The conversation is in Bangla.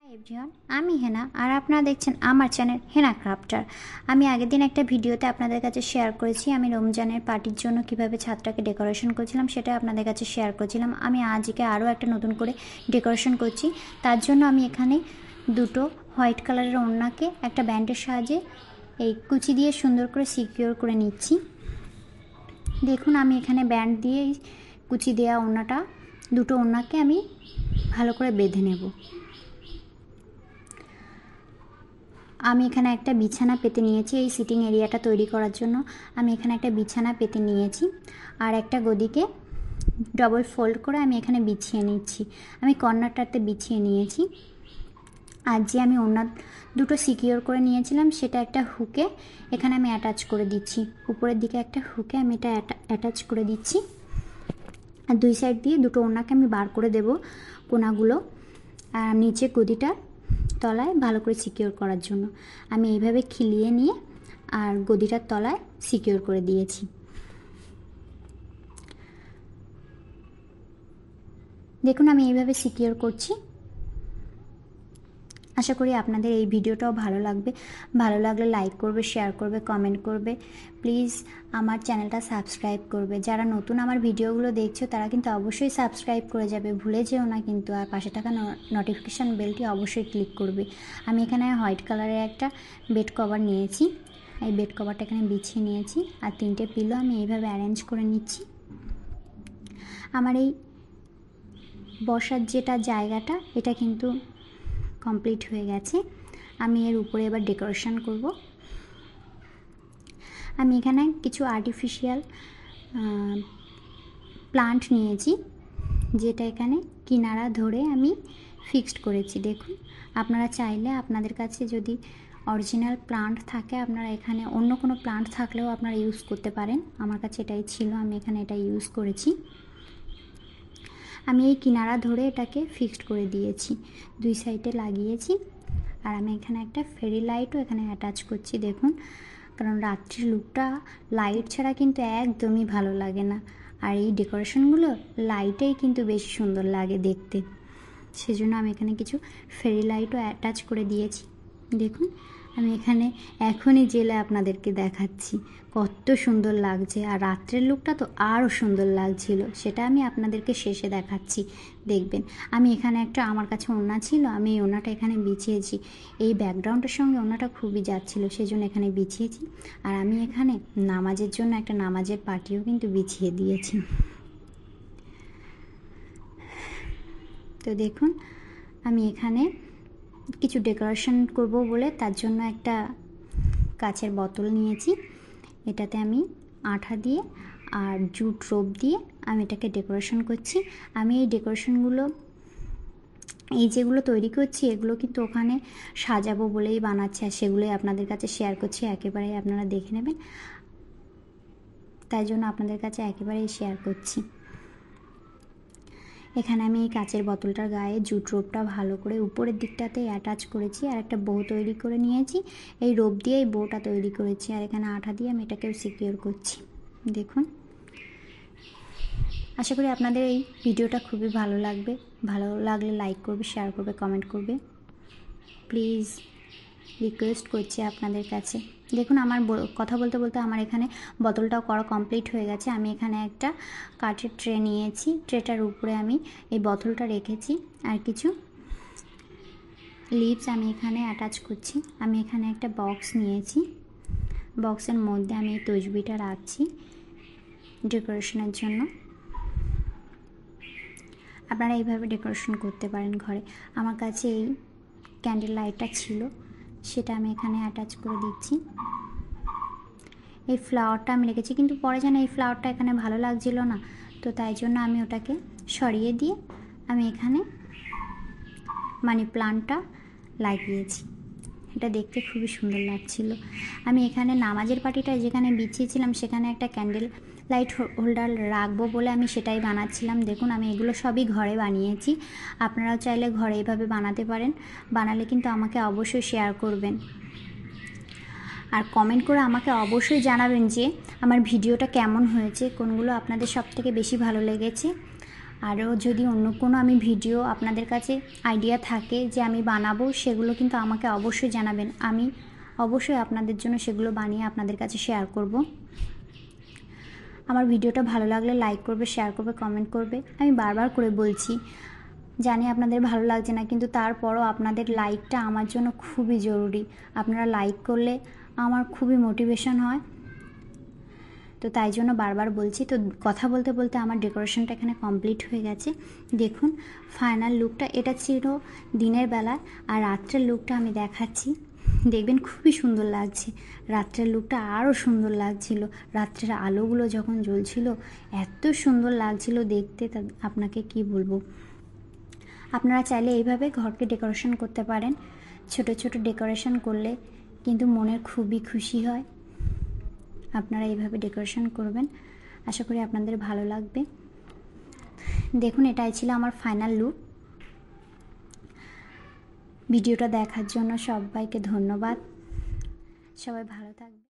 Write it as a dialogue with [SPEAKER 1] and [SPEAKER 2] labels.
[SPEAKER 1] এভরিওয়ান, আমি হেনা আর আপনারা দেখছেন আমার চ্যানেল হেনা ক্রাফটার। আমি আগের দিন একটা ভিডিওতে আপনাদের কাছে শেয়ার করেছি আমি রমজানের পার্টির জন্য কিভাবে ছাদটাকে ডেকোরেশন করছিলাম, সেটা আপনাদের কাছে শেয়ার করেছিলাম। আমি আজকে আরও একটা নতুন করে ডেকোরেশন করছি। তার জন্য আমি এখানে দুটো হোয়াইট কালারের ওড়নাকে একটা ব্যান্ডের সাহায্যে এই কুচি দিয়ে সুন্দর করে সিকিউর করে নিচ্ছি। দেখুন, আমি এখানে ব্যান্ড দিয়ে কুচি দেওয়া ওড়নাটা দুটো ওড়নাকে আমি ভালো করে বেঁধে নেব। আমি এখানে একটা বিছানা পেতে নিয়েছি এই সিটিং এরিয়াটা তৈরি করার জন্য। আমি এখানে একটা বিছানা পেতে নিয়েছি আর একটা গদিকে ডবল ফোল্ড করে আমি এখানে বিছিয়ে নিচ্ছি। আমি কর্নারটাতে বিছিয়ে নিয়েছি। আর যে আমি ওড়না দুটো সিকিউর করে নিয়েছিলাম সেটা একটা হুকে এখানে আমি অ্যাটাচ করে দিচ্ছি। উপরের দিকে একটা হুকে আমি এটা অ্যাটাচ করে দিচ্ছি। আর দুই সাইড দিয়ে দুটো ওড়নাকে আমি বার করে দেব কোনাগুলো। আর নিচে গদিটা তলায় ভালো করে সিকিউর করার জন্য আমি এইভাবে খিলিয়ে নিয়ে আর গদিটার তলায় সিকিউর করে দিয়েছি। দেখুন, আমি এইভাবে সিকিউর করছি। আশা করি আপনাদের এই ভিডিওটাও ভালো লাগবে। ভালো লাগলে লাইক করবে, শেয়ার করবে, কমেন্ট করবে। প্লিজ আমার চ্যানেলটা সাবস্ক্রাইব করবে। যারা নতুন আমার ভিডিওগুলো দেখছো তারা কিন্তু অবশ্যই সাবস্ক্রাইব করে যাবে, ভুলে যেও না কিন্তু। আর পাশে থাকা নোটিফিকেশান বেলটি অবশ্যই ক্লিক করবে। আমি এখানে হোয়াইট কালারের একটা বেড কভার নিয়েছি। এই বেড কভারটা এখানে বিছিয়ে নিয়েছি আর তিনটে পিলো আমি এইভাবে অ্যারেঞ্জ করে নিচ্ছি। আমার এই বসার যেটা জায়গাটা এটা কিন্তু কমপ্লিট হয়ে গেছে। আমি এর উপরে এবার ডেকোরেশন করব। আমি এখানে কিছু আর্টিফিশিয়াল প্লান্ট নিয়েছি যেটা এখানে কিনারা ধরে আমি ফিক্সড করেছি। দেখুন, আপনারা চাইলে আপনাদের কাছে যদি অরিজিনাল প্লান্ট থাকে আপনারা এখানে অন্য কোনো প্লান্ট থাকলেও আপনারা ইউজ করতে পারেন। আমার কাছে এটাই ছিল, আমি এখানে এটা ইউজ করেছি। আমি এই কিনারা ধরে এটাকে ফিক্সড করে দিয়েছি, দুই সাইডে লাগিয়েছি। আর আমি এখানে একটা ফেরি লাইটও এখানে অ্যাটাচ করছি। দেখুন, কারণ রাত্রির লুকটা লাইট ছাড়া কিন্তু একদমই ভালো লাগে না। আর এই ডেকোরেশনগুলো লাইটেই কিন্তু বেশি সুন্দর লাগে দেখতে, সেজন্য আমি এখানে কিছু ফেরি লাইটও অ্যাটাচ করে দিয়েছি। দেখুন, আমি এখানে এখনই জেলে আপনাদেরকে দেখাচ্ছি কত সুন্দর লাগছে। আর রাত্রের লুকটা তো আরও সুন্দর লাগছিল, সেটা আমি আপনাদেরকে শেষে দেখাচ্ছি, দেখবেন। আমি এখানে একটা আমার কাছে ওড়না ছিল, আমি এই ওড়নাটা এখানে বিছিয়েছি। এই ব্যাকগ্রাউন্ডের সঙ্গে ওড়নাটা খুবই যাচ্ছিল, সেজন্য এখানে বিছিয়েছি। আর আমি এখানে নামাজের জন্য একটা নামাজের পাটিও কিন্তু বিছিয়ে দিয়েছি। তো দেখুন, আমি এখানে কিছু ডেকোরেশন করব বলে তার জন্য একটা কাচের বোতল নিয়েছি। এটাতে আমি আঠা দিয়ে আর জুট রোপ দিয়ে আমি এটাকে ডেকোরেশন করছি। আমি এই ডেকোরেশনগুলো এই যেগুলো তৈরি করছি এগুলো কিন্তু ওখানে সাজাবো বলেই বানাচ্ছি, আর সেগুলোই আপনাদের কাছে শেয়ার করছি। একেবারেই আপনারা দেখে নেবেন, তাই জন্য আপনাদের কাছে একেবারেই শেয়ার করছি। এখানে আমি এই কাচের বোতলটার গায়ে জুট রোপটা ভালো করে উপরের দিকটাতে অ্যাটাচ করেছি আর একটা বো তৈরি করে নিয়েছি। এই রোপ দিয়ে এই বোটা তৈরি করেছি আর এখানে আঠা দিয়ে আমি এটাকেও সিকিউর করছি। দেখুন, আশা করি আপনাদের এই ভিডিওটা খুবই ভালো লাগবে। ভালো লাগলে লাইক করবে, শেয়ার করবে, কমেন্ট করবে। প্লিজ রিকোয়েস্ট করছি আপনাদের কাছে। দেখুন, আমার কথা বলতে বলতে আমার এখানে বোতলটাও করা কমপ্লিট হয়ে গেছে। আমি এখানে একটা কাঠের ট্রে নিয়েছি, ট্রেটার উপরে আমি এই বোতলটা রেখেছি আর কিছু লিভস আমি এখানে অ্যাটাচ করছি। আমি এখানে একটা বক্স নিয়েছি, বক্সের মধ্যে আমি এই তসবিটা রাখছি ডেকোরেশনের জন্য। আপনারা এইভাবে ডেকোরেশন করতে পারেন ঘরে। আমার কাছে এই ক্যান্ডেল লাইটটা ছিল, সেটা আমি এখানে অ্যাটাচ করে দিচ্ছি। এই ফ্লাওয়ারটা আমি রেখেছি, কিন্তু পরে যেন এই ফ্লাওয়ারটা এখানে ভালো লাগছিল না, তো তাই জন্য আমি ওটাকে সরিয়ে দিয়ে আমি এখানে মানি প্লান্টটা লাগিয়েছি। এটা দেখতে খুবই সুন্দর লাগছিল। আমি এখানে নামাজের পাটিটা যেখানে বিছিয়েছিলাম সেখানে একটা ক্যান্ডেল লাইট হোল্ডার রাখবো বলে আমি সেটাই বানাচ্ছিলাম। দেখুন, আমি এগুলো সবই ঘরে বানিয়েছি। আপনারাও চাইলে ঘরে এভাবে বানাতে পারেন। বানালে কিন্তু আমাকে অবশ্যই শেয়ার করবেন আর কমেন্ট করে আমাকে অবশ্যই জানাবেন যে আমার ভিডিওটা কেমন হয়েছে, কোনগুলো আপনাদের সবথেকে বেশি ভালো লেগেছে। আরও যদি অন্য কোনো আমি ভিডিও আপনাদের কাছে আইডিয়া থাকে যে আমি বানাবো, সেগুলো কিন্তু আমাকে অবশ্যই জানাবেন। আমি অবশ্যই আপনাদের জন্য সেগুলো বানিয়ে আপনাদের কাছে শেয়ার করব। আমার ভিডিওটা ভালো লাগলে লাইক করবে, শেয়ার করবে, কমেন্ট করবে। আমি বারবার করে বলছি, জানি আপনাদের ভালো লাগছে না, কিন্তু তারপরও আপনাদের লাইকটা আমার জন্য খুবই জরুরি। আপনারা লাইক করলে আমার খুবই মোটিভেশন হয়, তো তাই জন্য বারবার বলছি। তো কথা বলতে বলতে আমার ডেকোরেশনটা এখানে কমপ্লিট হয়ে গেছে। দেখুন ফাইনাল লুকটা, এটা ছিল দিনের বেলা, আর রাত্রের লুকটা আমি দেখাচ্ছি। দেখবেন খুবই সুন্দর লাগছে। রাত্রের লুকটা আরও সুন্দর লাগছিল। রাত্রের আলোগুলো যখন জ্বলছিল এত সুন্দর লাগছিল দেখতে, তা আপনাকে কি বলবো। আপনারা চাইলে এইভাবে ঘরকে ডেকোরেশন করতে পারেন। ছোট ছোট ডেকোরেশন করলে কিন্তু মনের খুবই খুশি হয়। আপনারা এইভাবে ডেকোরেশন করবেন, আশা করি আপনাদের ভালো লাগবে। দেখুন এটাই ছিল আমার ফাইনাল লুক। ভিডিওটা দেখার জন্য সবাইকে ধন্যবাদ। সবাই ভালো থাকবে।